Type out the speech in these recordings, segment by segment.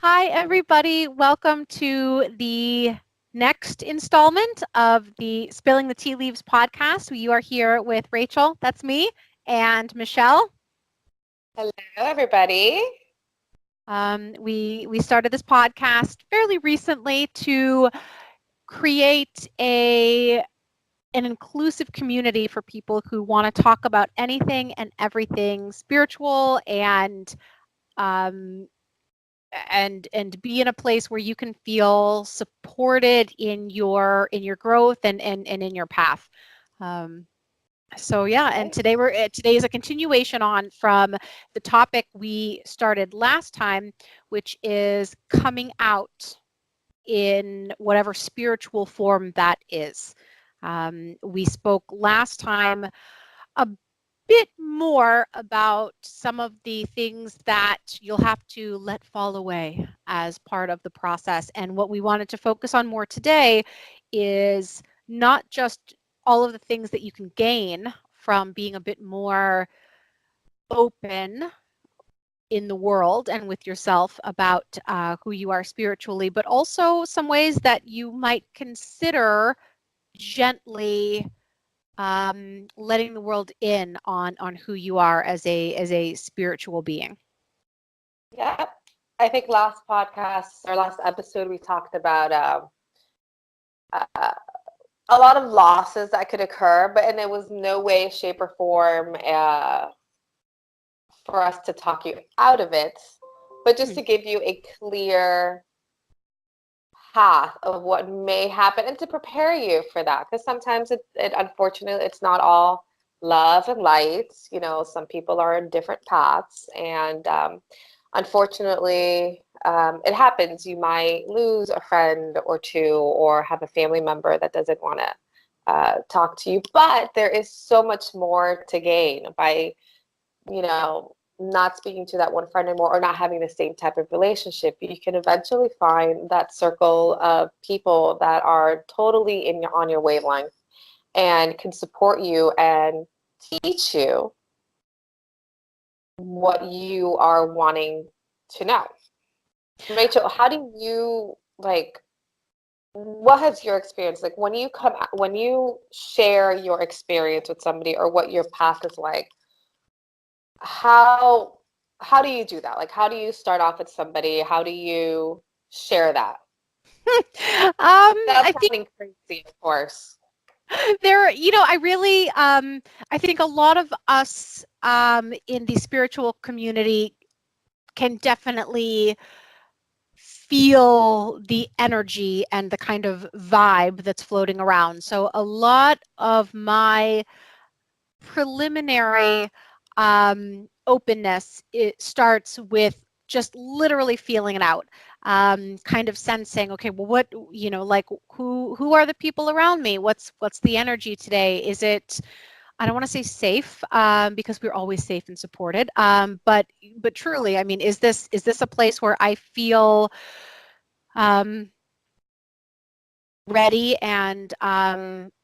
Hi, everybody. Welcome to the next installment of the Spilling the Tea Leaves podcast. You are here with Rachel, that's me, and Michelle. Hello, everybody. We started this podcast fairly recently to create an inclusive community for people who want to talk about anything and everything spiritual um, and be in a place where you can feel supported in your growth and in your path. Um, so yeah, and Right. today is a continuation on from the topic we started last time, which is coming out in whatever spiritual form that is. We spoke last time a bit more about some of the things that you'll have to let fall away as part of the process. And what we wanted to focus on more today is not just all of the things that you can gain from being a bit more open in the world and with yourself about who you are spiritually, but also some ways that you might consider gently letting the world in on who you are as a spiritual being. Yep. I think last podcast or last episode, we talked about uh, a lot of losses that could occur, but and there was no way, shape, or form for us to talk you out of it, but just Hmm. to give you a clear path of what may happen and to prepare you for that. Because sometimes it unfortunately it's not all love and light. You know, some people are in different paths, and unfortunately, it happens. You might lose a friend or two, or have a family member that doesn't want to talk to you. But there is so much more to gain by not speaking to that one friend anymore or not having the same type of relationship. You can eventually find that circle of people that are totally on your wavelength and can support you and teach you what you are wanting to know. Rachel, how do you what has your experience like when you share your experience with somebody or what your path is like? how how do you do that? Like, how do you start off with somebody? How do you share that without I think sounding crazy, of course? I really, I think a lot of us in the spiritual community can definitely feel the energy and the kind of vibe that's floating around. So a lot of my preliminary openness, it starts with just literally feeling it out, kind of sensing, okay, well, what, like who are the people around me? What's the energy today? Is it, I don't want to say safe, because we're always safe and supported, but truly, I mean, is this a place where I feel um, ready and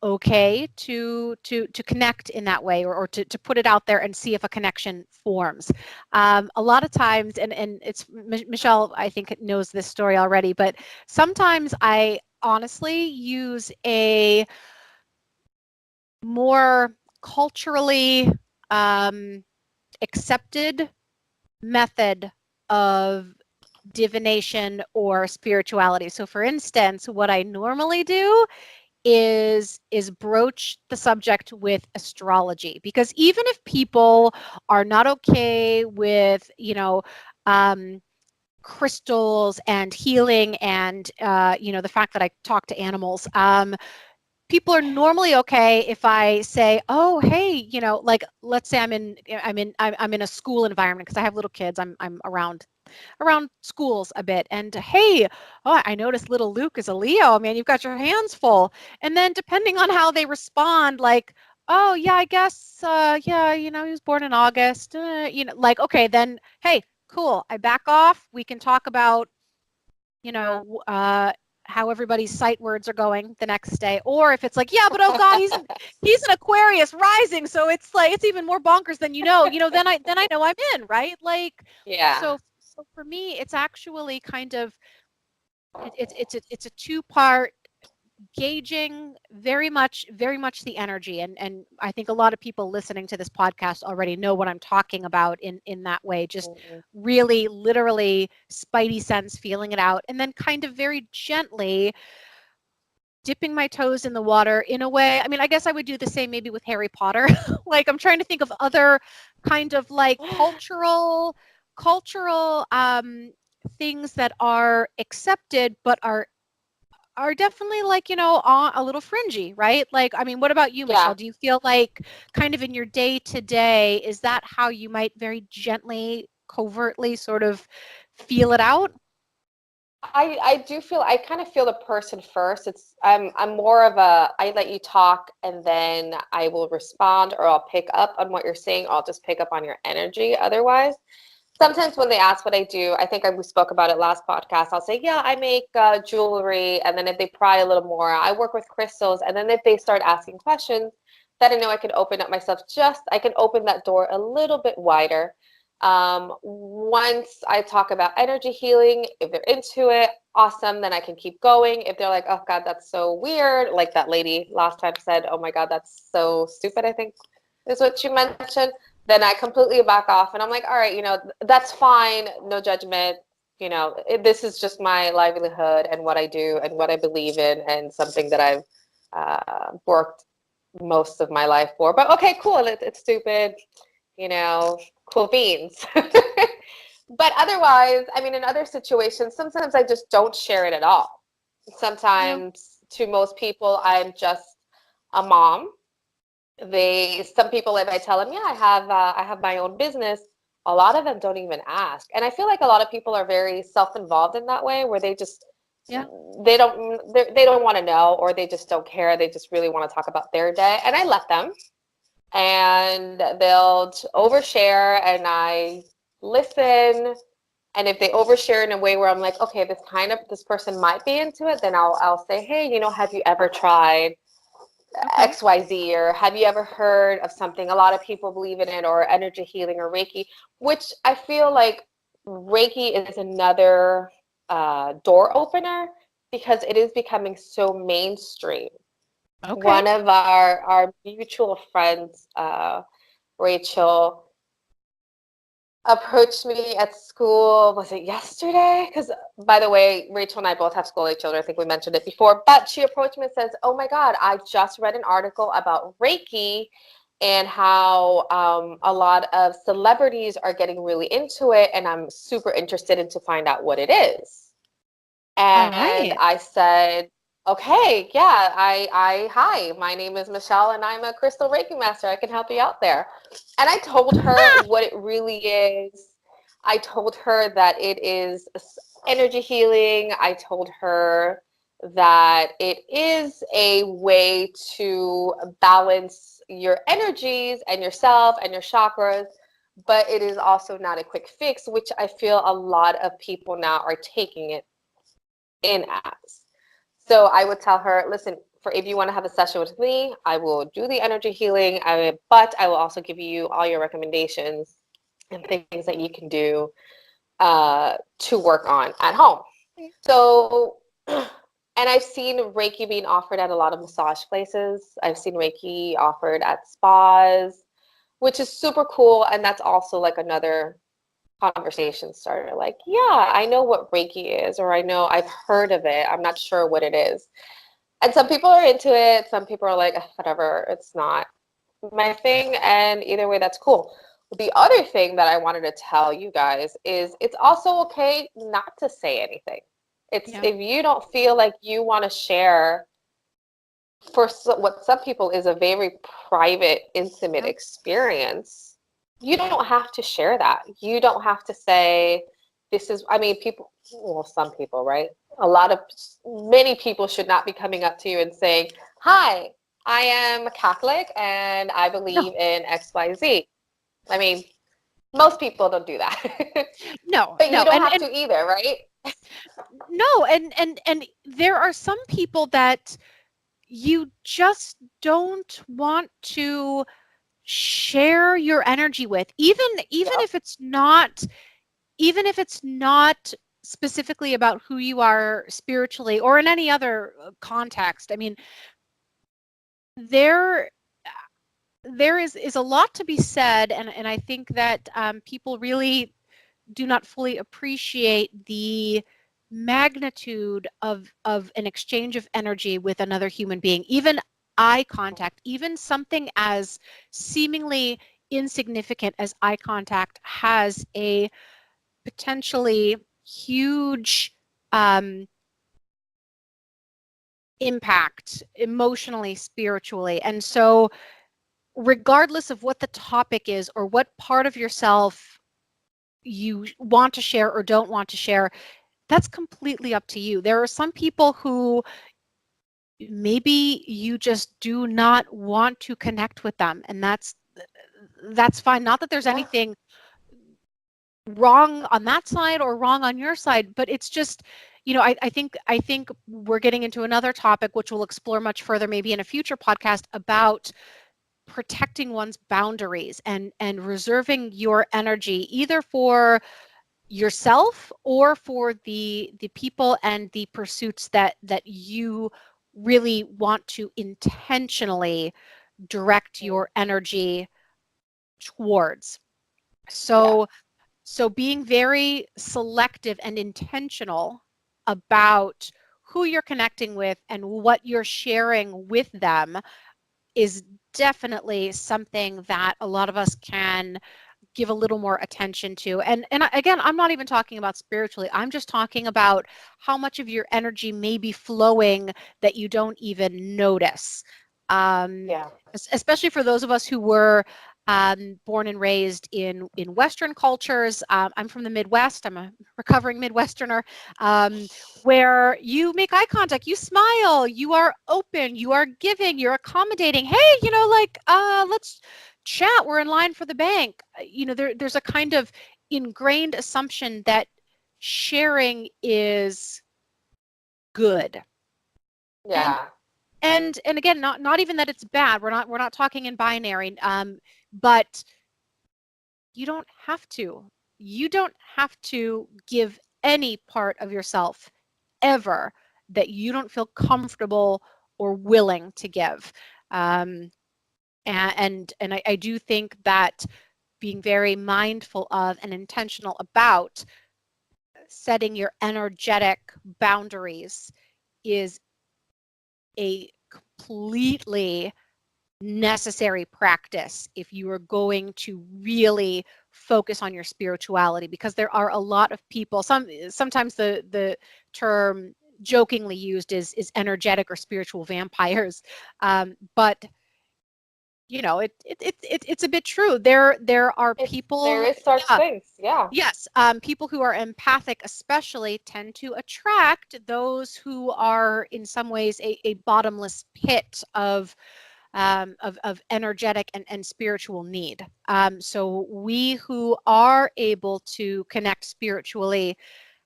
okay to connect in that way, or to put it out there and see if a connection forms. A lot of times, and it's Michelle, I think, knows this story already, but sometimes I honestly use a more culturally um, accepted method of divination or spirituality. So for instance, what I normally do is broach the subject with astrology, because even if people are not okay with um, crystals and healing and the fact that I talk to animals, people are normally okay if I say, oh, hey, like, let's say I'm in a school environment, because I have little kids. I'm around schools a bit, and hey, oh, I noticed little Luke is a Leo. Man, you've got your hands full. And then depending on how they respond, like, oh yeah, I guess yeah, he was born in August, like, okay, then hey, cool, I back off. We can talk about you know how everybody's sight words are going the next day. Or if it's like, yeah, but oh god, he's an Aquarius rising, so it's like it's even more bonkers than then I know I'm in, right? Like, Yeah. so So for me, it's actually kind of it's a two-part gauging very much the energy, and I think a lot of people listening to this podcast already know what I'm talking about in that way, just Mhm. really literally spidey sense feeling it out, and then kind of very gently dipping my toes in the water in a way. I mean, I guess I would do the same maybe with Harry Potter. Like I'm trying to think of other kind of like cultural things that are accepted but are definitely like, a little fringy, right? Like, I mean, what about you, Michelle? Yeah. Do you feel like kind of in your day to day, is that how you might very gently, covertly sort of feel it out? I do feel I kind of feel the person first. I'm more of a I let you talk and then I will respond or I'll pick up on what you're saying. I'll just pick up on your energy otherwise. Sometimes when they ask what I do, I think we spoke about it last podcast. I'll say, yeah, I make jewelry. And then if they pry a little more, I work with crystals. And then if they start asking questions, then I know I can open up myself I can open that door a little bit wider. Once I talk about energy healing, if they're into it, awesome, then I can keep going. If they're like, oh God, that's so weird, like that lady last time said, oh my God, that's so stupid, I think is what she mentioned, then I completely back off and I'm like, all right, that's fine, no judgment. This is just my livelihood and what I do and what I believe in and something that I've worked most of my life for. But okay, cool, it's stupid, cool beans. But otherwise, I mean, in other situations, sometimes I just don't share it at all. Yeah. Sometimes to most people, I'm just a mom. Some people, if I tell them, yeah, I have my own business, a lot of them don't even ask. And I feel like a lot of people are very self-involved in that way, where they just Yeah. they don't want to know, or they just don't care. They just really want to talk about their day, and I let them, and they'll overshare, and I listen. And if they overshare in a way where I'm like, okay, this person might be into it, then I'll say, hey, have you ever tried Okay. XYZ, or have you ever heard of something? A lot of people believe in it, or energy healing or Reiki, which I feel like Reiki is another door opener because it is becoming so mainstream. Okay. One of our mutual friends, Rachel, approached me at school. Was it yesterday? Because, by the way, Rachel and I both have school age children. I think we mentioned it before. But she approached me and says, oh my God, I just read an article about Reiki and how a lot of celebrities are getting really into it. And I'm super interested in to find out what it is. All And right. I said, okay, yeah, hi, my name is Michelle and I'm a crystal Reiki master. I can help you out there. And I told her what it really is. I told her that it is energy healing. I told her that it is a way to balance your energies and yourself and your chakras, but it is also not a quick fix, which I feel a lot of people now are taking it in as. So I would tell her, listen, for if you want to have a session with me, I will do the energy healing, but I will also give you all your recommendations and things that you can do to work on at home. So, and I've seen Reiki being offered at a lot of massage places. I've seen Reiki offered at spas, which is super cool. And that's also like another conversation starter, like, yeah, I know what Reiki is, or I know I've heard of it, I'm not sure what it is. And some people are into it, some people are like, whatever, it's not my thing, and either way, that's cool. The other thing that I wanted to tell you guys is it's also okay not to say anything. It's Yeah. if you don't feel like you want to share for what some people is a very private, intimate Yeah. experience, you don't have to share that. You don't have to say, this is, I mean, people, well, some people, right? Many people should not be coming up to you and saying, hi, I am Catholic and I No. believe in XYZ. I mean, most people don't do that. No. But you No. don't And have to either, right? no. And there are some people that you just don't want to share your energy with, even Yep. if it's not even if it's not specifically about who you are spiritually or in any other context. I mean, there is a lot to be said, and I think that people really do not fully appreciate the magnitude of an exchange of energy with another human being. Even eye contact, even something as seemingly insignificant as eye contact, has a potentially huge impact emotionally, spiritually. And so regardless of what the topic is or what part of yourself you want to share or don't want to share, that's completely up to you. There are some people who maybe you just do not want to connect with them, and that's fine. Not that there's anything wrong on that side or wrong on your side, but it's just, I think we're getting into another topic which we'll explore much further maybe in a future podcast, about protecting one's boundaries and reserving your energy either for yourself or for the people and the pursuits that you really want to intentionally direct your energy towards. So being very selective and intentional about who you're connecting with and what you're sharing with them is definitely something that a lot of us can give a little more attention to. And again, I'm not even talking about spiritually. I'm just talking about how much of your energy may be flowing that you don't even notice. Especially for those of us who were born and raised in Western cultures. I'm from the Midwest. I'm a recovering Midwesterner, where you make eye contact, you smile, you are open, you are giving, you're accommodating. Hey, let's chat. We're in line for the bank. There's a kind of ingrained assumption that sharing is good. Yeah. And again, not even that it's bad. We're not talking in binary. But you don't have to. You don't have to give any part of yourself ever that you don't feel comfortable or willing to give. And I do think that being very mindful of and intentional about setting your energetic boundaries is a completely necessary practice if you are going to really focus on your spirituality, because there are a lot of people, sometimes the term jokingly used is energetic or spiritual vampires, but it's a bit true. There are people, there is such things. Yes, people who are empathic especially tend to attract those who are in some ways a bottomless pit of energetic and spiritual need. So we who are able to connect spiritually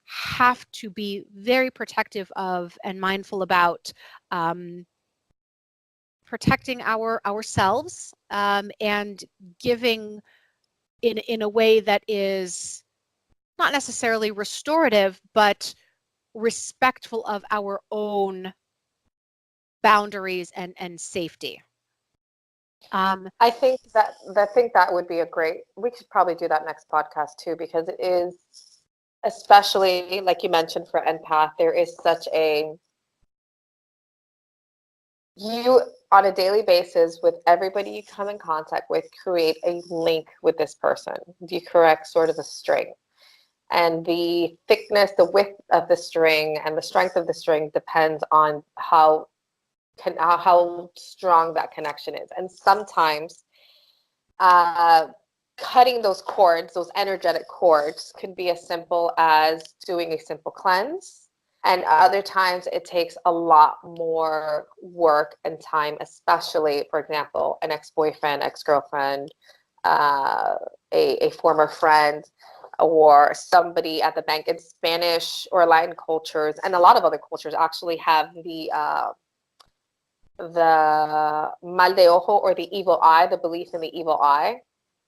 have to be very protective of and mindful about protecting ourselves and giving in a way that is not necessarily restorative, but respectful of our own boundaries and safety. I think that would be we could probably do that next podcast too, because it is, especially like you mentioned for empath, there is such you on a daily basis with everybody you come in contact with create a link with this person. You correct sort of a string. And the thickness, the width of the string and the strength of the string depends on how strong that connection is. And sometimes cutting those cords, those energetic cords, could be as simple as doing a simple cleanse. And other times it takes a lot more work and time, especially, for example, an ex-boyfriend, ex-girlfriend, a former friend, or somebody at the bank. In Spanish or Latin cultures, and a lot of other cultures actually have the mal de ojo, or the evil eye, the belief in the evil eye.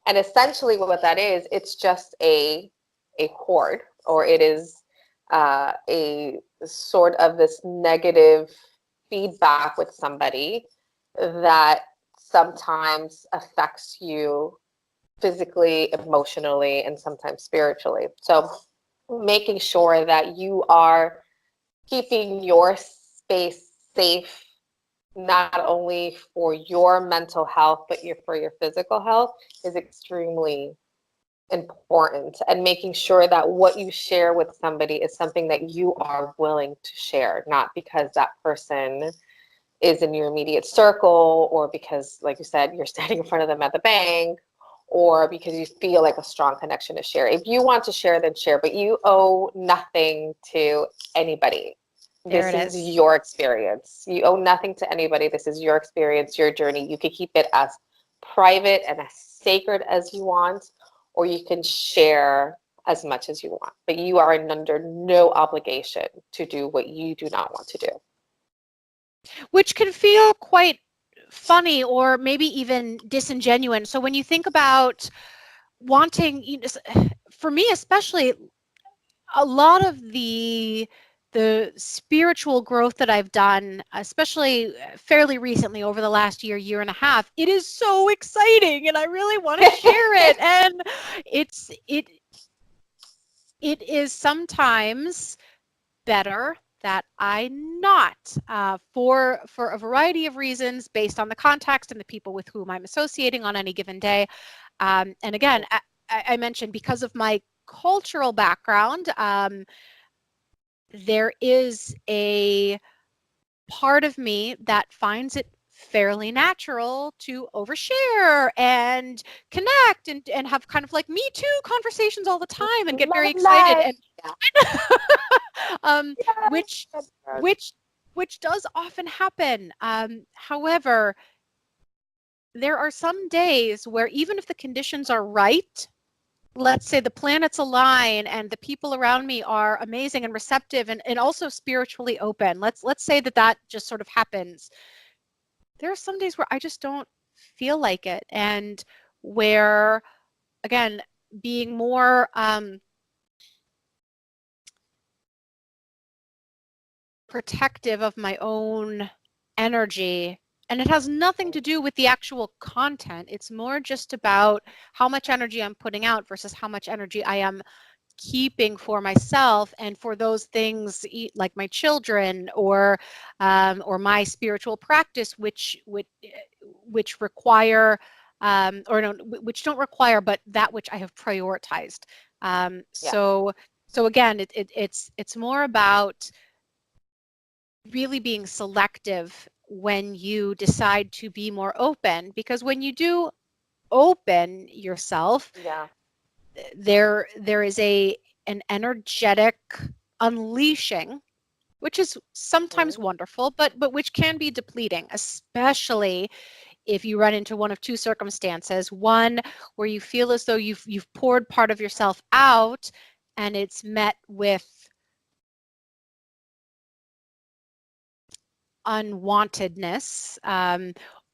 And essentially what that is, it's just a a cord, or it is a sort of this negative feedback with somebody that sometimes affects you physically, emotionally, and sometimes spiritually. So making sure that you are keeping your space safe, not only for your mental health, but for your physical health, is extremely important. And making sure that what you share with somebody is something that you are willing to share, not because that person is in your immediate circle, or because, like you said, you're standing in front of them at the bank, or because you feel like a strong connection to share. If you want to share, then share, but you owe nothing to anybody. There This it is is. your experience. You owe nothing to anybody. This is your experience, your journey. You can keep it as private and as sacred as you want, or you can share as much as you want. But you are under no obligation to do what you do not want to do. Which can feel quite funny or maybe even disingenuous. So when you think about wanting, for me especially, a lot of the spiritual growth that I've done, especially fairly recently over the last year and a half, it is so exciting and I really want to share it. And it is sometimes better that I not, for a variety of reasons based on the context and the people with whom I'm associating on any given day. And again, I mentioned, because of my cultural background, there is a part of me that finds it fairly natural to overshare and connect and have kind of like me too conversations all the time and get very excited. And which does often happen. However, there are some days where even if the conditions are right, let's say the planets align and the people around me are amazing and receptive and also spiritually open. Let's say that just sort of happens. There are some days where I just don't feel like it, and where, again, being more protective of my own energy. And it has nothing to do with the actual content. It's more just about how much energy I'm putting out versus how much energy I am keeping for myself and for those things like my children or my spiritual practice, which require or no, which don't require, but that which I have prioritized. So again, it's more about really being selective when you decide to be more open, because when you do open yourself, there is an energetic unleashing, which is sometimes wonderful, but which can be depleting, especially if you run into one of two circumstances. One where you feel as though you've poured part of yourself out and it's met with unwantedness,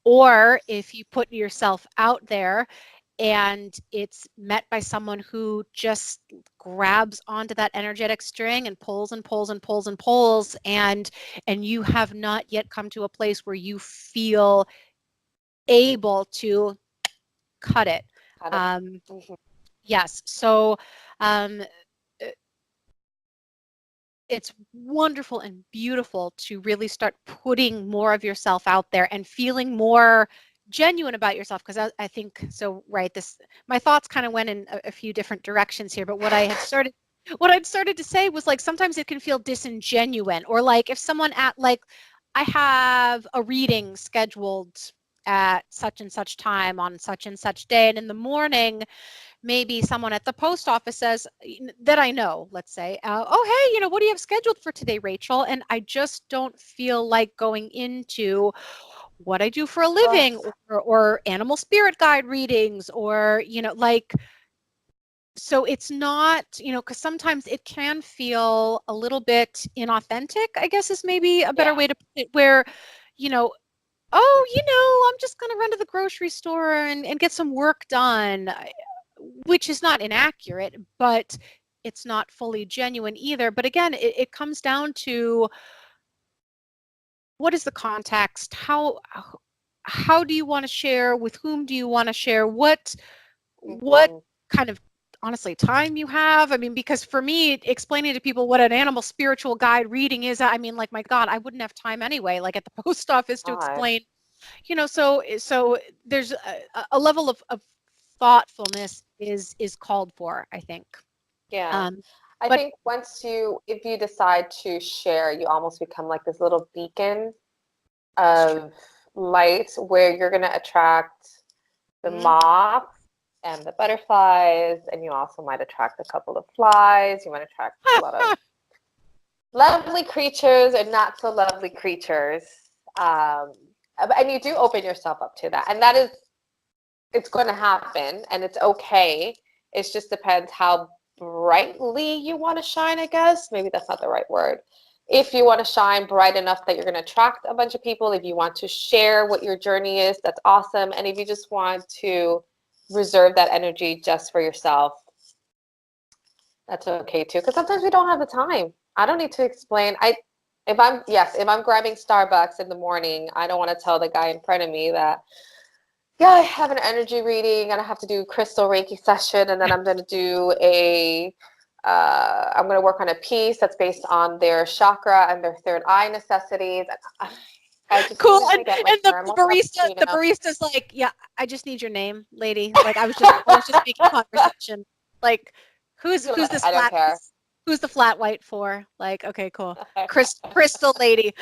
or if you put yourself out there and it's met by someone who just grabs onto that energetic string and pulls and pulls and pulls and pulls, and you have not yet come to a place where you feel able to cut it. Yes. So it's wonderful and beautiful to really start putting more of yourself out there and feeling more genuine about yourself, because I think so, right, my thoughts kind of went in a few different directions here, but what I'd started to say was, like, sometimes it can feel disingenuine, or like if someone I have a reading scheduled at such and such time on such and such day, and in the morning maybe someone at the post office says, that I know, let's say, oh, hey, what do you have scheduled for today, Rachel? And I just don't feel like going into what I do for a living, or animal spirit guide readings, or, so it's not, because sometimes it can feel a little bit inauthentic, I guess is maybe a better way to put it, where, oh, I'm just going to run to the grocery store and get some work done, which is not inaccurate, but it's not fully genuine either. But again, it comes down to, what is the context? How do you want to share? With whom do you want to share? What Mhm. kind of, honestly, time you have? I mean, because for me, explaining to people what an animal spiritual guide reading is, I mean, like, my God, I wouldn't have time anyway, like at the post office, to God. explain, so there's a level of thoughtfulness is called for, I think. Yeah. I But think if you decide to share, you almost become like this little beacon of light where you're going to attract the moths and the butterflies, and you also might attract a couple of flies. You might attract a lot of lovely creatures and not so lovely creatures. And you do open yourself up to that. And it's going to happen, and it's okay. It just depends how brightly you want to shine, I guess. Maybe that's not the right word. If you want to shine bright enough that you're going to attract a bunch of people, if you want to share what your journey is, that's awesome. And if you just want to reserve that energy just for yourself, that's okay too. Because sometimes we don't have the time. I don't need to explain. If I'm grabbing Starbucks in the morning, I don't want to tell the guy in front of me that, yeah, I have an energy reading and I have to do crystal Reiki session, and then I'm going to do I'm going to work on a piece that's based on their chakra and their third eye necessities. I just cool. need to get my And the caramel the frappuccino. barista's like, yeah, I just need your name, lady. Like, I was just making conversation. Like, who's this I don't care. who's the flat white for? Like, okay, cool. Crystal lady.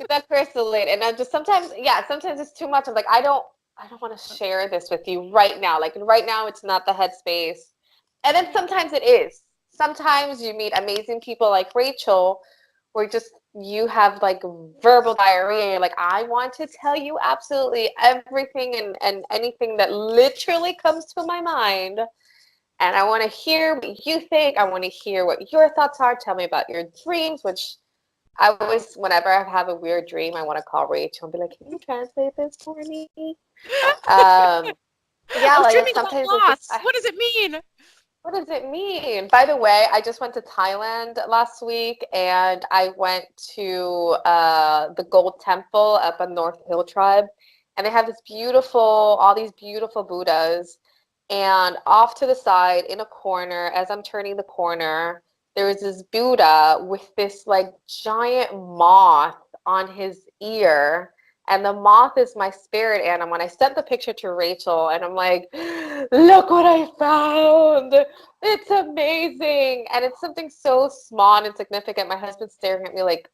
That crystal lady. And I'm just sometimes it's too much. I'm like, I don't want to share this with you right now. Like right now it's not the headspace. And then sometimes it is. Sometimes you meet amazing people like Rachel, where just you have like verbal diarrhea, and you're like, I want to tell you absolutely everything and anything that literally comes to my mind. And I want to hear what you think. I want to hear what your thoughts are. Tell me about your dreams, which I always, whenever I have a weird dream, I want to call Rachel and be like, can you translate this for me? I Yeah, was like dreaming about sometimes loss. What does it mean? what does it mean? By the way, I just went to Thailand last week, and I went to the Gold Temple up on North Hill Tribe, and they have all these beautiful Buddhas. And off to the side in a corner, as I'm turning the corner, there is this Buddha with this like giant moth on his ear, and the moth is my spirit animal. And I sent the picture to Rachel, and I'm like, look what I found. It's amazing. And it's something so small and insignificant. My husband's staring at me like,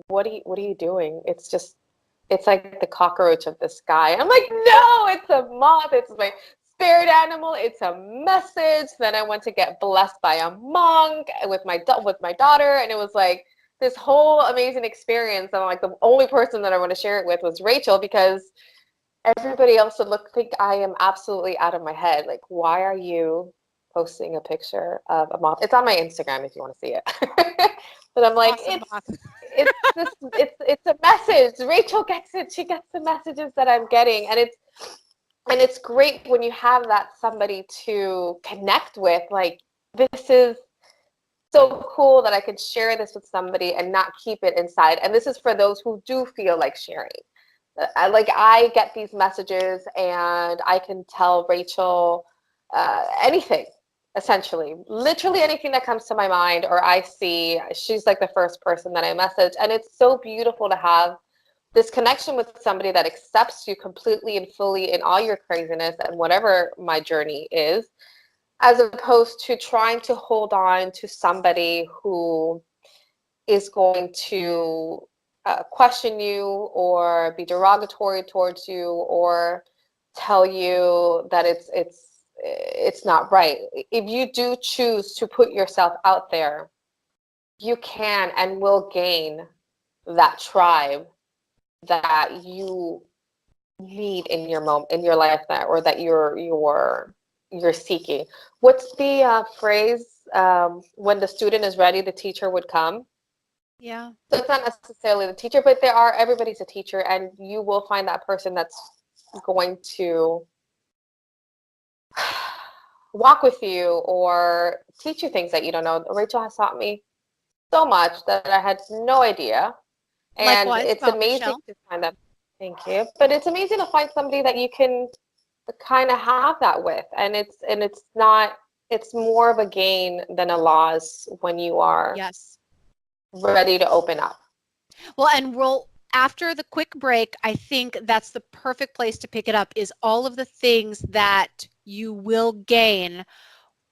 what are you doing? It's like the cockroach of the sky. I'm like, no, it's a moth. It's my spirit animal. It's a message. Then I went to get blessed by a monk with my daughter, and it was like this whole amazing experience. And like the only person that I want to share it with was Rachel, because everybody else would think I am absolutely out of my head. Like, why are you posting a picture of a moth? It's on my Instagram if you want to see it. But I'm like, Awesome moth. it's a message. Rachel gets it. She gets the messages that I'm getting, and it's great when you have that somebody to connect with. Like, this is so cool that I could share this with somebody and not keep it inside. And this is for those who do feel like sharing. I get these messages, and I can tell Rachel anything, essentially, literally anything that comes to my mind or I see. She's like the first person that I message, and it's so beautiful to have this connection with somebody that accepts you completely and fully in all your craziness and whatever my journey is, as opposed to trying to hold on to somebody who is going to question you or be derogatory towards you or tell you that it's not right. If you do choose to put yourself out there, you can and will gain that tribe that you need in your moment in your life, or that you're seeking. What's the phrase? When the student is ready, the teacher would come. Yeah. So it's not necessarily the teacher, but everybody's a teacher, and you will find that person that's going to walk with you or teach you things that you don't know. Rachel has taught me so much that I had no idea. And Likewise it's about amazing Michelle. to kind of, thank you. But it's amazing to find somebody that you can kind of have that with. And it's not, it's more of a gain than a loss when you are Yes. ready to open up. Well, and we'll after the quick break, I think that's the perfect place to pick it up is all of the things that you will gain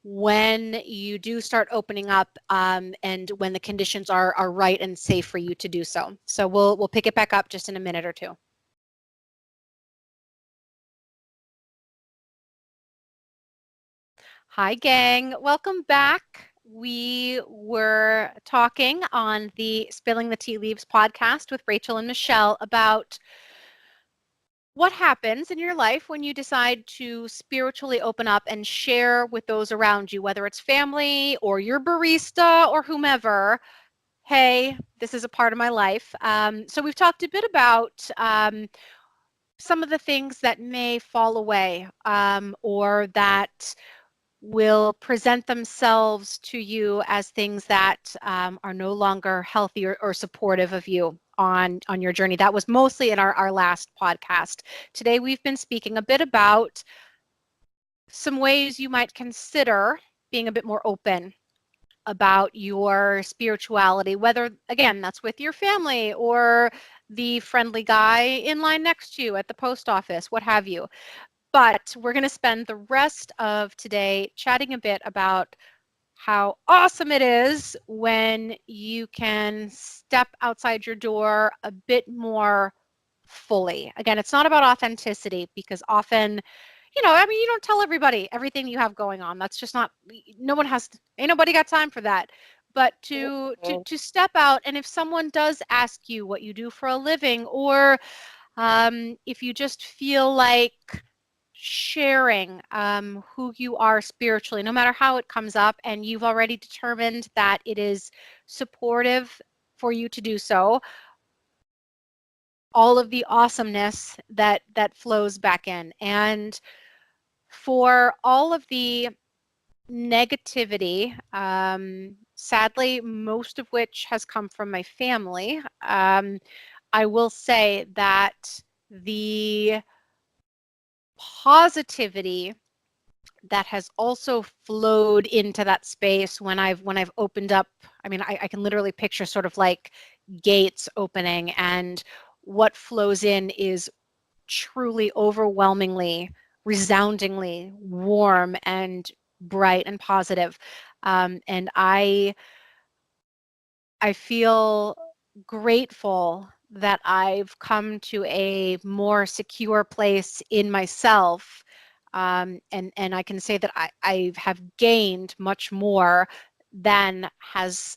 when you do start opening up and when the conditions are right and safe for you to do so. So we'll pick it back up just in a minute or two. Hi, gang. Welcome back. We were talking on the Spilling the Tea Leaves podcast with Rachel and Michelle about what happens in your life when you decide to spiritually open up and share with those around you, whether it's family or your barista or whomever. Hey, this is a part of my life. So we've talked a bit about some of the things that may fall away or that will present themselves to you as things that are no longer healthy or supportive of you on your journey. That was mostly in our last podcast. Today we've been speaking a bit about some ways you might consider being a bit more open about your spirituality, whether again that's with your family or the friendly guy in line next to you at the post office, what have you. But we're going to spend the rest of today chatting a bit about how awesome it is when you can step outside your door a bit more fully. Again, it's not about authenticity because often, I mean, you don't tell everybody everything you have going on. That's just not, no one has, ain't nobody got time for that. But to step out, and if someone does ask you what you do for a living, or if you just feel like sharing who you are spiritually, no matter how it comes up, and you've already determined that it is supportive for you to do so, all of the awesomeness that flows back in. And for all of the negativity, sadly, most of which has come from my family, I will say that the positivity that has also flowed into that space when I've opened up. I mean, I can literally picture sort of like gates opening, and what flows in is truly overwhelmingly, resoundingly warm and bright and positive. And I feel grateful that I've come to a more secure place in myself. And I can say that I have gained much more than has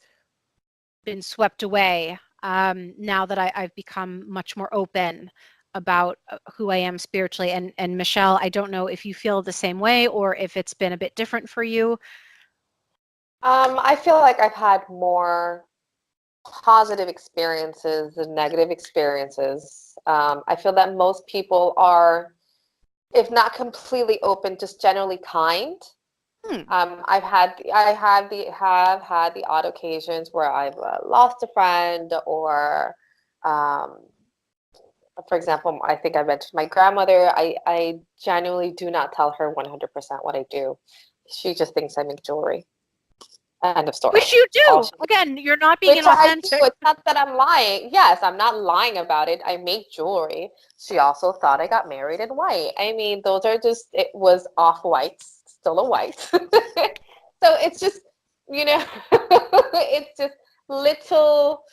been swept away now that I've become much more open about who I am spiritually. And Michelle, I don't know if you feel the same way or if it's been a bit different for you. I feel like I've had more positive experiences than negative experiences. I feel that most people are, if not completely open, just generally kind. I have had the odd occasions where I've lost a friend, or, for example, I think I mentioned my grandmother. I genuinely do not tell her 100% what I do. She just thinks I make jewelry. End of story. Which you All do. she Again, you're not being Which I do. inauthentic. It's not that I'm lying. Yes, I'm not lying about it. I make jewelry. She also thought I got married in white. I mean, those are just, it was off whites, still a white. So it's just, it's just little,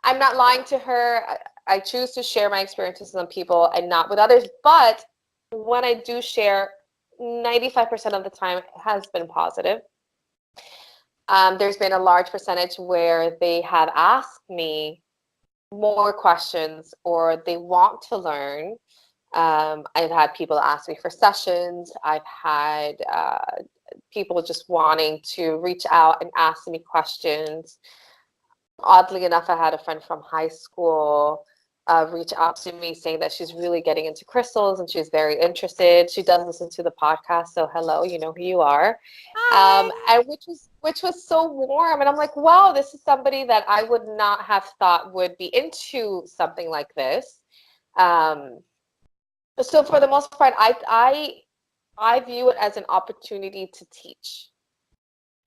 I'm not lying to her. I choose to share my experiences with some people and not with others. But when I do share, 95% of the time it has been positive. There's been a large percentage where they have asked me more questions or they want to learn. I've had people ask me for sessions. I've had people just wanting to reach out and ask me questions. Oddly enough, I had a friend from high school reach out to me saying that she's really getting into crystals and she's very interested. She does listen to the podcast, so hello, you know who you are. Hi. And which was so warm, and I'm like, wow, this is somebody that I would not have thought would be into something like this. So for the most part, I view it as an opportunity to teach.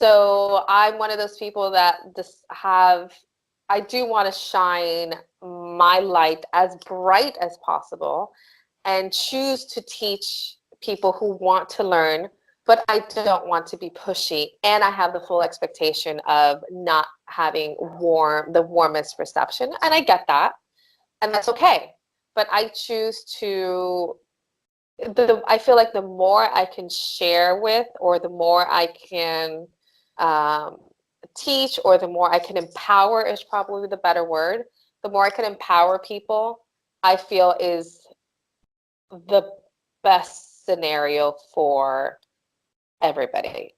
So I'm one of those people that just I do want to shine my light as bright as possible and choose to teach people who want to learn, but I don't want to be pushy. And I have the full expectation of not having the warmest reception. And I get that. And that's okay. But I choose to I feel like the more I can share with, or the more I can um, teach, or the more I can empower is probably the better word. The more I can empower people, I feel is the best scenario for everybody.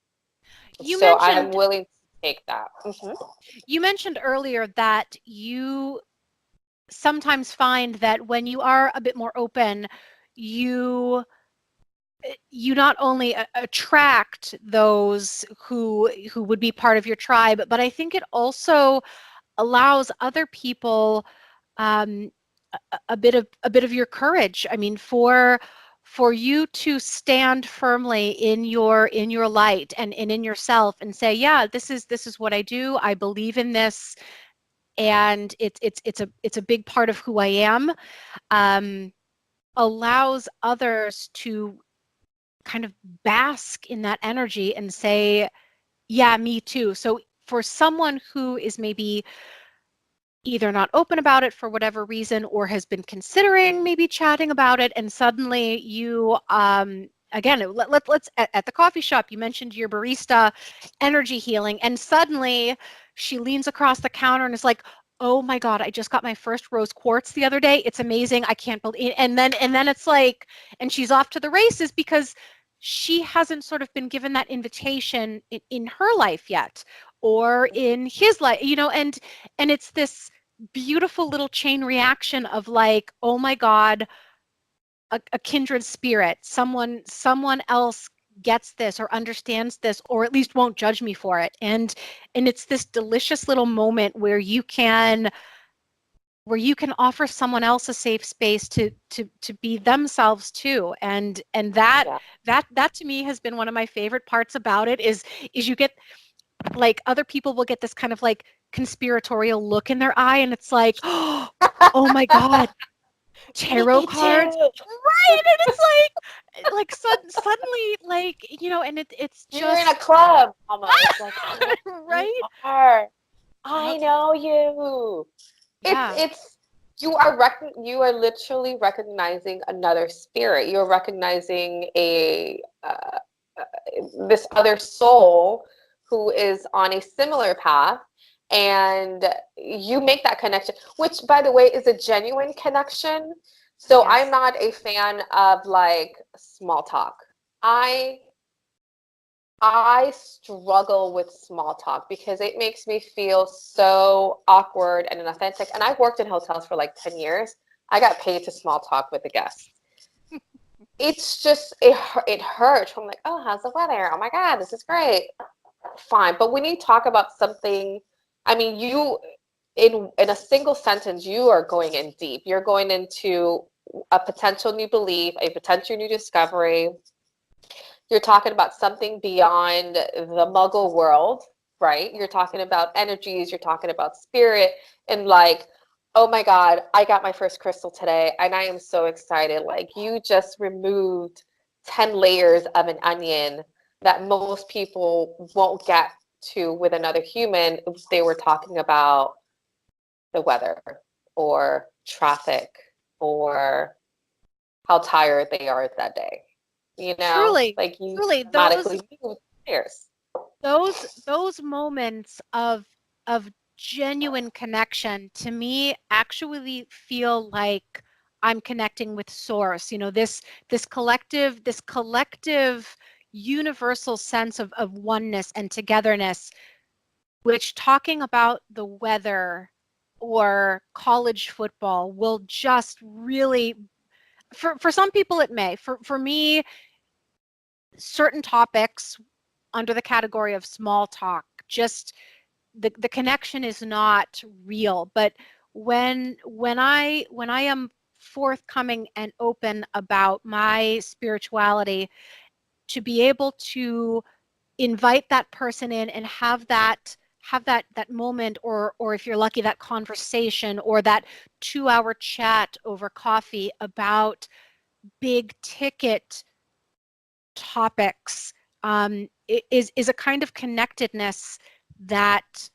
You So I'm mentioned willing to take that. you mentioned earlier that you sometimes find that when you are a bit more open, you you not only attract those who would be part of your tribe, but I think it also allows other people um, a bit of your courage. I mean, for you to stand firmly in your light and in yourself and say, yeah, this is what I do. I believe in this, and it's a big part of who I am. Um, allows others to kind of bask in that energy and say, yeah, me too. So for someone who is maybe either not open about it for whatever reason or has been considering maybe chatting about it, and suddenly you again, let's at the coffee shop, you mentioned your barista energy healing, and suddenly she leans across the counter and is like, oh my god, I just got my first rose quartz the other day, it's amazing, I can't believe. And then it's like, and she's off to the races because she hasn't sort of been given that invitation in her life yet, or in his life, you know. And it's this beautiful little chain reaction of like, oh my god, a kindred spirit, someone else gets this or understands this, or at least won't judge me for it. And it's this delicious little moment where you can offer someone else a safe space to be themselves too. And that Yeah. that to me has been one of my favorite parts about it, is you get, like, other people will get this kind of like conspiratorial look in their eye, and it's like, oh my god, tarot Me cards, too. right? And it's like suddenly, like, you know, and it's You're in a just club almost. Like, I know who you right. are. No, I know you. yeah, It's you are literally recognizing another spirit. You're recognizing a this other soul who is on a similar path, and you make that connection, which by the way is a genuine connection. So I'm yes, not a fan of like small talk. I I struggle with small talk because it makes me feel so awkward and inauthentic. And I've worked in hotels for like 10 years. I got paid to small talk with the guests. It's just, it hurts. I'm like, oh, how's the weather? Oh my God, this is great. Fine. But when you talk about something, I mean, in a single sentence, you are going in deep. You're going into a potential new belief, a potential new discovery. You're talking about something beyond the muggle world, right? You're talking about energies, you're talking about spirit, and like, oh my God, I got my first crystal today and I am so excited. Like, you just removed 10 layers of an onion that most people won't get to with another human if they were talking about the weather or traffic or how tired they are that day. You know, truly, like you truly, automatically move layers. those moments of genuine connection to me actually feel like I'm connecting with source. You know, this collective universal sense of oneness and togetherness, which, talking about the weather or college football will just really, for some people it may. For me, certain topics under the category of small talk, just the connection is not real. But when I am forthcoming and open about my spirituality, to be able to invite that person in and have that moment, or if you're lucky, that conversation or that 2-hour chat over coffee about big ticket topics, is a kind of connectedness that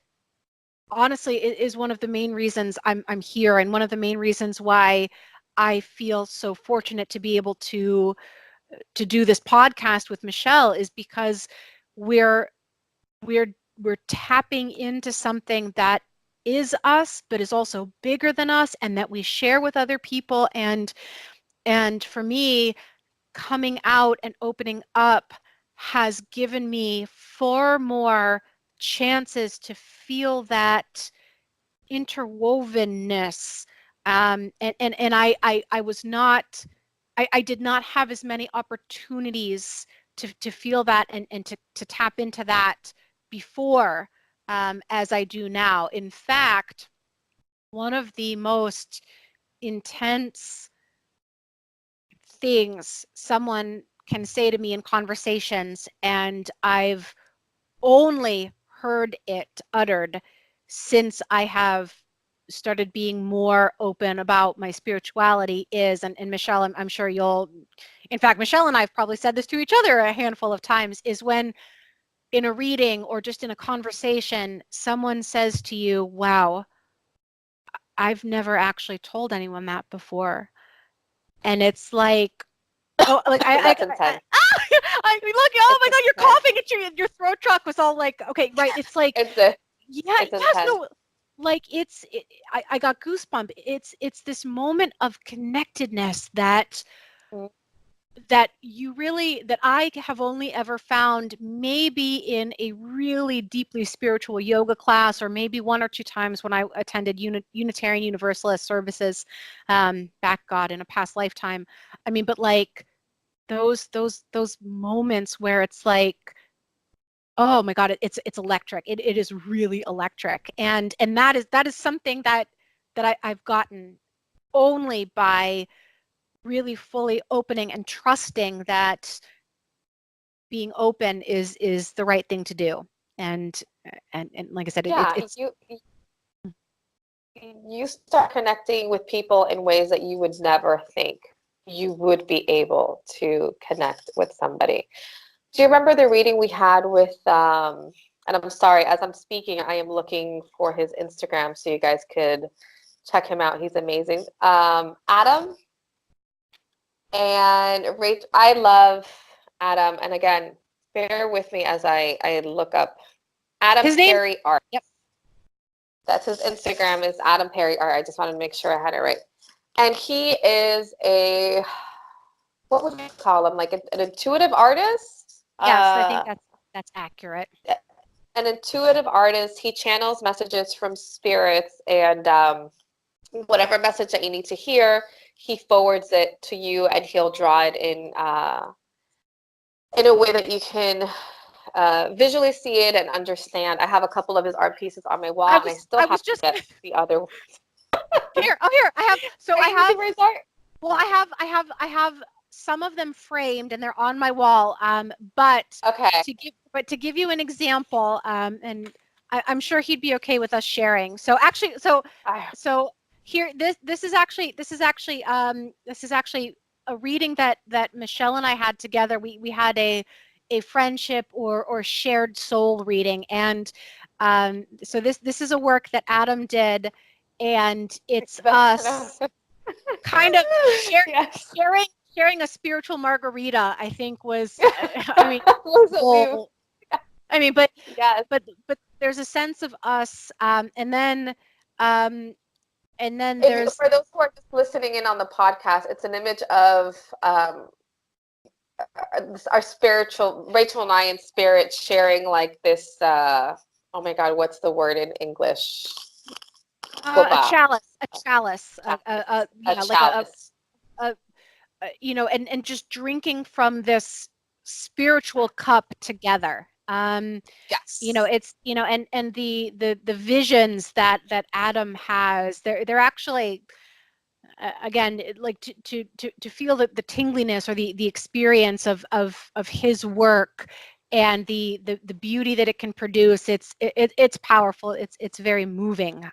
honestly is one of the main reasons I'm here, and one of the main reasons why I feel so fortunate to be able to do this podcast with Michelle, is because we're we're tapping into something that is us, but is also bigger than us, and that we share with other people. And for me, coming out and opening up has given me far more chances to feel that interwovenness. And I was not, I did not have as many opportunities to feel that, and to tap into that before, as I do now. In fact, one of the most intense things someone can say to me in conversations, and I've only heard it uttered since I have started being more open about my spirituality, is, and Michelle, I'm sure you'll, in fact, Michelle and I have probably said this to each other a handful of times, is when in a reading or just in a conversation, someone says to you, wow, I've never actually told anyone that before. And it's like, oh, like That's intense. I look, oh my God, you're coughing, and your throat track was all like, okay, right. It's like, It's yes, intense. no, like I got goosebumps. It's this moment of connectedness that Mm. that I have only ever found maybe in a really deeply spiritual yoga class, or maybe one or two times when I attended Unitarian Universalist services, back, God, in a past lifetime. I mean, but like those moments where it's like, oh my God, it's electric. It is really electric, and that is something that I've gotten only by really fully opening and trusting that being open is the right thing to do. And like I said, Yeah, it's you start connecting with people in ways that you would never think you would be able to connect with somebody. Do you remember the reading we had with and I'm sorry, as I'm speaking, I am looking for his Instagram so you guys could check him out. He's amazing. Adam and Rachel. I love Adam. And again, bear with me as I look up Adam his name. Perry Art. Yep. That's his Instagram, is Adam Perry Art. I just wanted to make sure I had it right. And he is a, what would you call him? Like an intuitive artist? Yes, I think that's accurate. An intuitive artist. He channels messages from spirits, and whatever message that you need to hear, he forwards it to you, and he'll draw it in a way that you can visually see it and understand. I have a couple of his art pieces on my wall, and I still have to get the other ones. Here, I have. So Are I you have. using Ray's art? Well, I have some of them framed, and they're on my wall. But Okay. to give you an example, and I'm sure he'd be okay with us sharing. So actually, so here, this is actually a reading that Michelle and I had together. We had a friendship or shared soul reading, and so this is a work that Adam did, and it's us kind of Yes. sharing a spiritual margarita, I think was, I mean, Was it I mean, but yes. but there's a sense of us, and then there's, For those who are just listening in on the podcast, it's an image of our spiritual, Rachel and I in spirit, sharing like this. Oh my God, what's the word in English? A copa, chalice, yeah, like chalice. a and just drinking from this spiritual cup together. Yes. It's and the visions that Adam has, they're actually again, like to feel the tingliness or the experience of his work and the beauty that it can produce. It's powerful. It's very moving.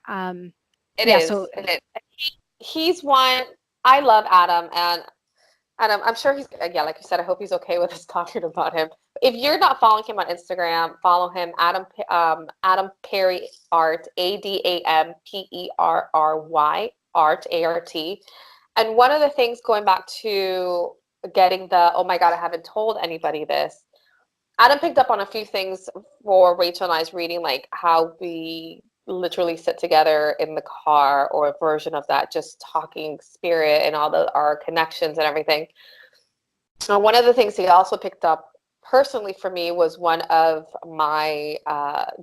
It Yeah. is. So And he's one. I love Adam, and Adam, I'm sure he's, yeah, like you said, I hope he's okay with us talking about him. If you're not following him on Instagram, follow him, Adam Perry Art, AdamPerry Art, ART. And one of the things, going back to getting the, oh my God, I haven't told anybody this. Adam picked up on a few things for Rachel and I's reading, like how we literally sit together in the car, or a version of that, just talking spirit and all our connections and everything. One of the things he also picked up personally for me was one of my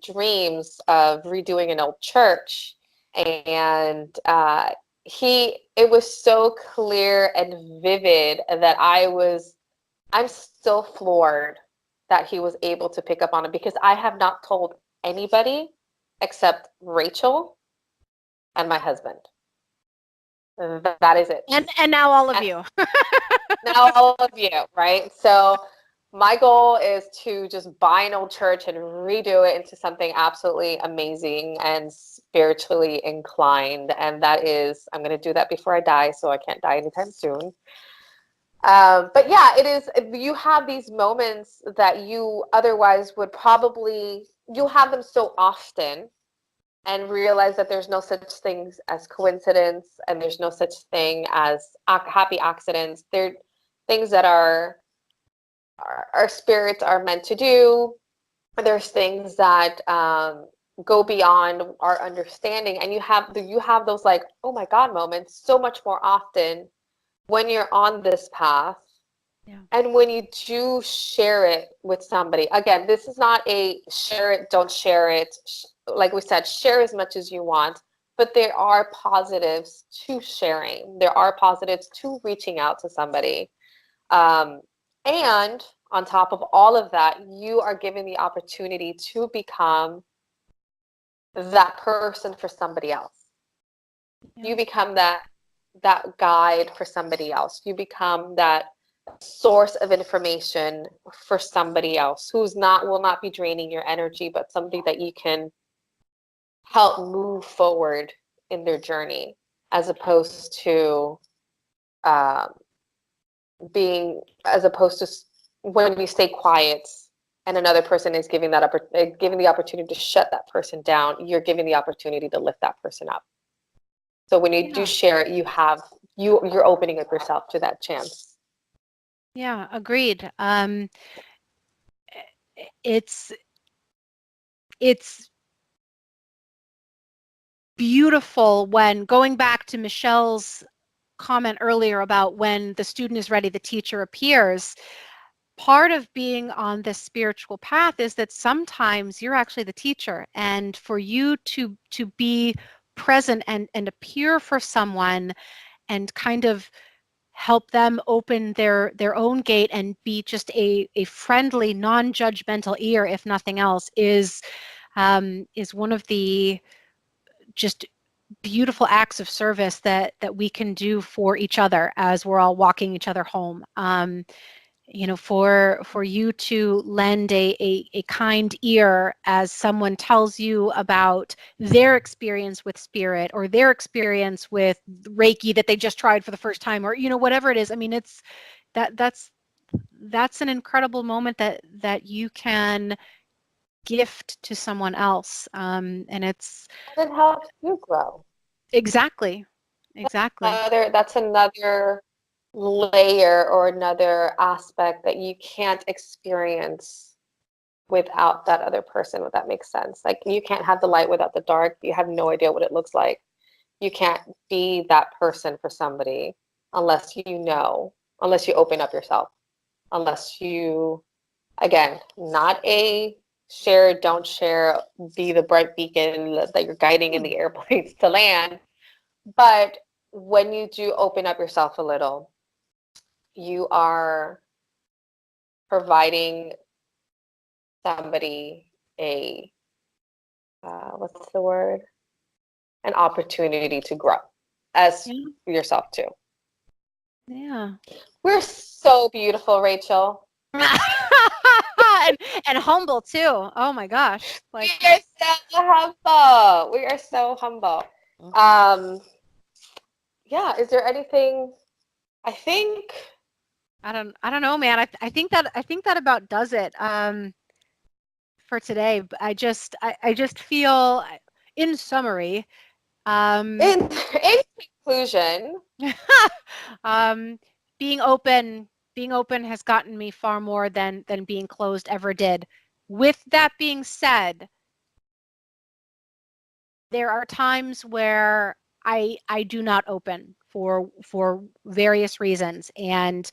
dreams of redoing an old church. And it was so clear and vivid that I'm still floored that he was able to pick up on it, because I have not told anybody except Rachel and my husband. That is it. and now all of you. Now all of you, right? So my goal is to just buy an old church and redo it into something absolutely amazing and spiritually inclined. And that is, I'm going to do that before I die, so I can't die anytime soon. But yeah, it is, you have these moments that you otherwise would probably, you'll have them so often, and realize that there's no such things as coincidence, and there's no such thing as happy accidents. They're things that our spirits are meant to do. There's things that go beyond our understanding, and you have those, like, oh my God moments so much more often when you're on this path. Yeah. And when you do share it with somebody. Again, this is not a share it, don't share it. Like we said, share as much as you want, but there are positives to sharing. There are positives to reaching out to somebody. And on top of all of that, you are given the opportunity to become that person for somebody else. Yeah. You become that guide for somebody else. You become that source of information for somebody else who's will not be draining your energy, but somebody that you can help move forward in their journey, as opposed to when you stay quiet and another person is giving the opportunity to shut that person down. You're giving the opportunity to lift that person up. So when you do share it, you're opening up yourself to that chance. Yeah, agreed. It's beautiful when, going back to Michelle's comment earlier about when the student is ready, the teacher appears. Part of being on this spiritual path is that sometimes you're actually the teacher, and for you to be present and appear for someone and kind of help them open their own gate and be just a friendly, non-judgmental ear, if nothing else, is one of the just beautiful acts of service that we can do for each other as we're all walking each other home. For you to lend a kind ear as someone tells you about their experience with spirit, or their experience with Reiki that they just tried for the first time, or whatever it is. I mean, it's that's an incredible moment that you can gift to someone else, and it's And it helps you grow. exactly. That's another layer or another aspect that you can't experience without that other person, if that makes sense. Like, you can't have the light without the dark. You have no idea what it looks like. You can't be that person for somebody unless unless you open up yourself, unless you, again, not a share, don't share, be the bright beacon that you're guiding in the airplanes to land. But when you do open up yourself a little, you are providing somebody a what's the word? An opportunity to grow as yourself too. Yeah. We're so beautiful, Rachel. and humble too. Oh my gosh. Like, we are so humble. We are so humble. Yeah, is there anything? I think I don't know, man. I think that about does it for today. But I just feel, in summary, in conclusion, being open has gotten me far more than being closed ever did. With that being said, there are times where I do not open for various reasons, and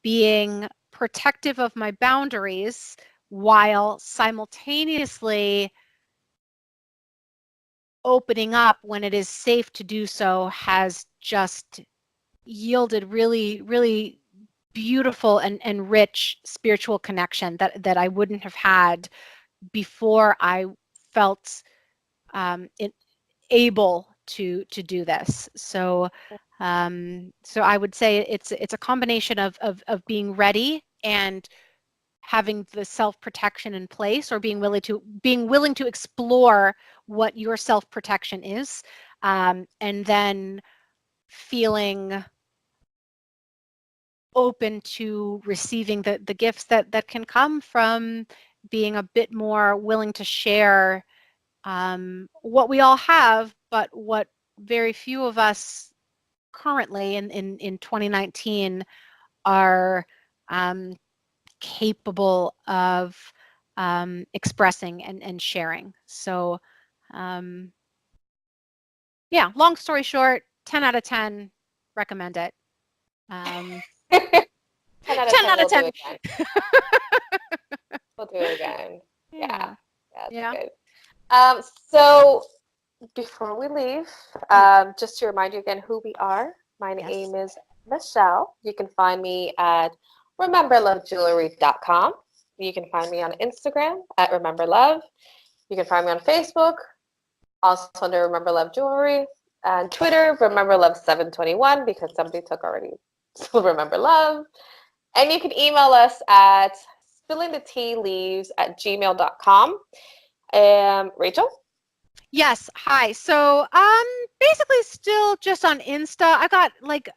being protective of my boundaries while simultaneously opening up when it is safe to do so has just yielded really, really beautiful and rich spiritual connection that I wouldn't have had before I felt able to do this. So I would say it's a combination of being ready and having the self-protection in place, or being willing to explore what your self-protection is, and then feeling open to receiving the gifts that can come from being a bit more willing to share what we all have, but what very few of us currently in 2019 are capable of expressing and sharing. So yeah, long story short, 10 out of 10, recommend it. 10 out of 10, we'll do it again. Yeah, that's good. So before we leave, just to remind you again who we are, my name is Michelle. You can find me at rememberlovejewelry.com. You can find me on Instagram at rememberlove. You can find me on Facebook, also under Remember Love Jewelry, and Twitter, rememberlove721, because somebody took already Remember Love. And you can email us at spillingthetealeaves@gmail.com. Rachel? Yes. Hi. So basically still just on Insta. I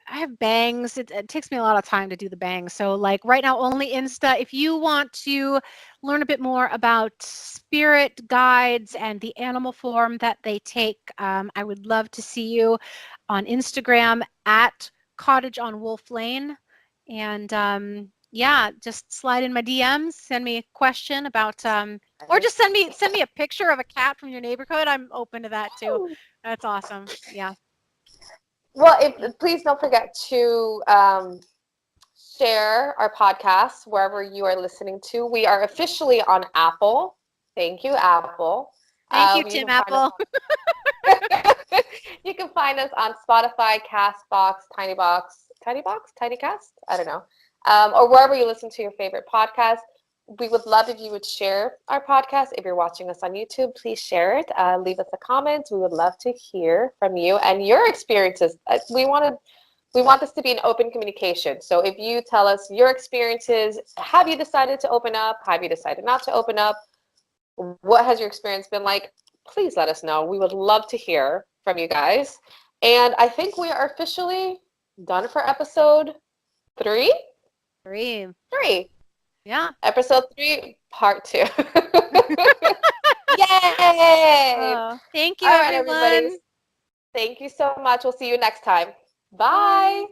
have bangs. It takes me a lot of time to do the bangs. So like right now only Insta. If you want to learn a bit more about spirit guides and the animal form that they take, I would love to see you on Instagram at Cottage on Wolf Lane. And yeah, just slide in my DMs, send me a question about or just send me a picture of a cat from your neighborhood. I'm open to that too. That's awesome. Yeah. Well, please don't forget to share our podcast wherever you are listening to. We are officially on Apple. Thank you, Apple. Thank you, Tim Apple. You can find us on Spotify, Castbox, Tinycast? I don't know. Or wherever you listen to your favorite podcast. We would love if you would share our podcast. If you're watching us on YouTube, please share it. Leave us a comment. We would love to hear from you and your experiences. We want this to be an open communication. So if you tell us your experiences, have you decided to open up? Have you decided not to open up? What has your experience been like? Please let us know. We would love to hear from you guys. And I think we are officially done for episode 3. 3. Yeah. Episode 3, part 2. Yay! Thank you, all right, everyone. everybody. Thank you so much. We'll see you next time. Bye.